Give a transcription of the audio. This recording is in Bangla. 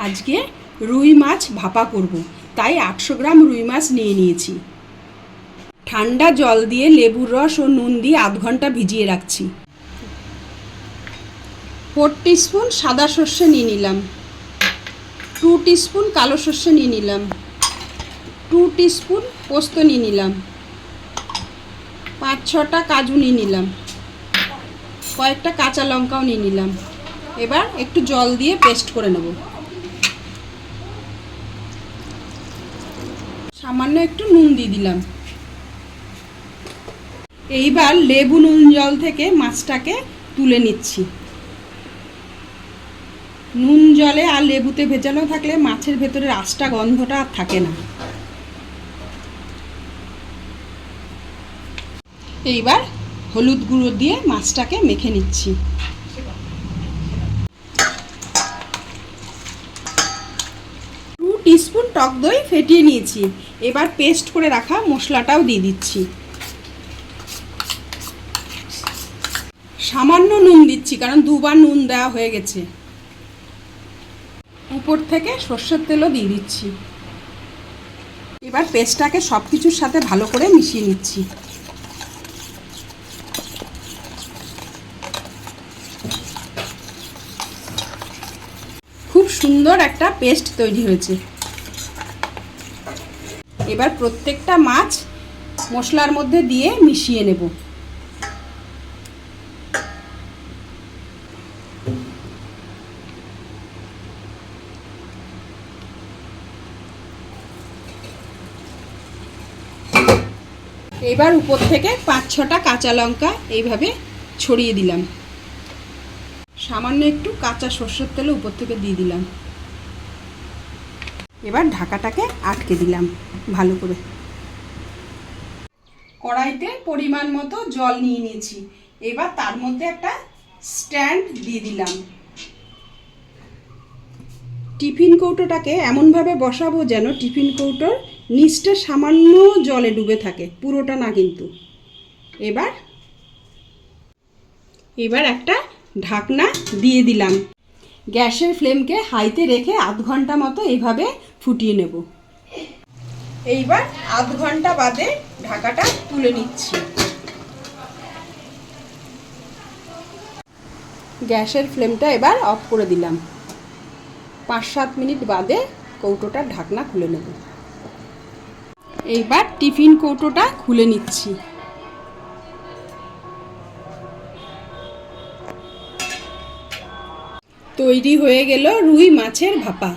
আজকে রুই মাছ ভাপা করব, তাই 800 গ্রাম রুই মাছ নিয়ে নিয়েছি। ঠান্ডা জল দিয়ে লেবুর রস ও নুন দিয়ে আধ ঘন্টা ভিজিয়ে রাখছি। 4 টিস্পুন সাদা সর্ষে নিয়ে নিলাম, 2 টিস্পুন কালো সর্ষে নিয়ে নিলাম, 2 টিস্পুন পোস্ত নিয়ে নিলাম, 5-6টা কাজু নিয়ে নিলাম, কয়েকটা কাঁচা লঙ্কাও নিয়ে নিলাম। এবার একটু জল দিয়ে পেস্ট করে নেব। সামান্য একটু নুন দিয়ে দিলাম। এইবার লেবু নুন জল থেকে মাছটাকে তুলে নিচ্ছি। নুন জলে আর লেবুতে ভেজানো থাকলে মাছের ভেতরের আঁশটা গন্ধটা আর থাকে না। এইবার হলুদ গুঁড়ো দিয়ে মাছটাকে মেখে নিচ্ছি। 2 টিস্পুন টক দই ফেটিয়ে নিয়েছি। এবার পেস্ট করে রাখা মশলাটাও দিয়ে দিচ্ছি। সামান্য নুন দিচ্ছি, কারণ দুবার নুন দেওয়া হয়ে গেছে। উপর থেকে সর্ষের তেলও দিয়ে দিচ্ছি। এবার পেস্টটাকে সব কিছুর সাথে ভালো করে মিশিয়ে নিচ্ছি। খুব সুন্দর একটা পেস্ট তৈরি হয়েছে। এবার প্রত্যেকটা মাছ মশলার মধ্যে দিয়ে মিশিয়ে নেব। এবার উপর থেকে 5-6টা কাঁচা লঙ্কা এইভাবে ছড়িয়ে দিলাম। সামান্য একটু কাঁচা সর্ষের তেল উপর থেকে দিয়ে দিলাম। এবার ঢাকাটাকে আটকে দিলাম ভালো করে। কড়াইতে পরিমাণ মতো জল নিয়ে নিয়েছি। এবার তার মধ্যে একটা স্ট্যান্ড দিয়ে দিলাম। টিফিন কৌটোটাকে এমনভাবে বসাবো যেন টিফিন কৌটোর নিচটা সামান্য জলে ডুবে থাকে, পুরোটা না কিন্তু। এবার একটা ঢাকনা দিয়ে দিলাম। গ্যাসের ফ্লেমকে হাইতে রেখে আধ ঘন্টা মতো এইভাবে ফুটিয়ে নেব। এইবার আধ ঘন্টা বাদে ঢাকাটা তুলে নিচ্ছি। গ্যাসের ফ্লেমটা এবার অফ করে দিলাম। 5-7 মিনিট বাদে কৌটোটার ঢাকনা খুলে নেব। এইবার টিফিন কৌটোটা খুলে নিচ্ছি। তৈরি হয়ে গেল রুই মাছের ভাপা।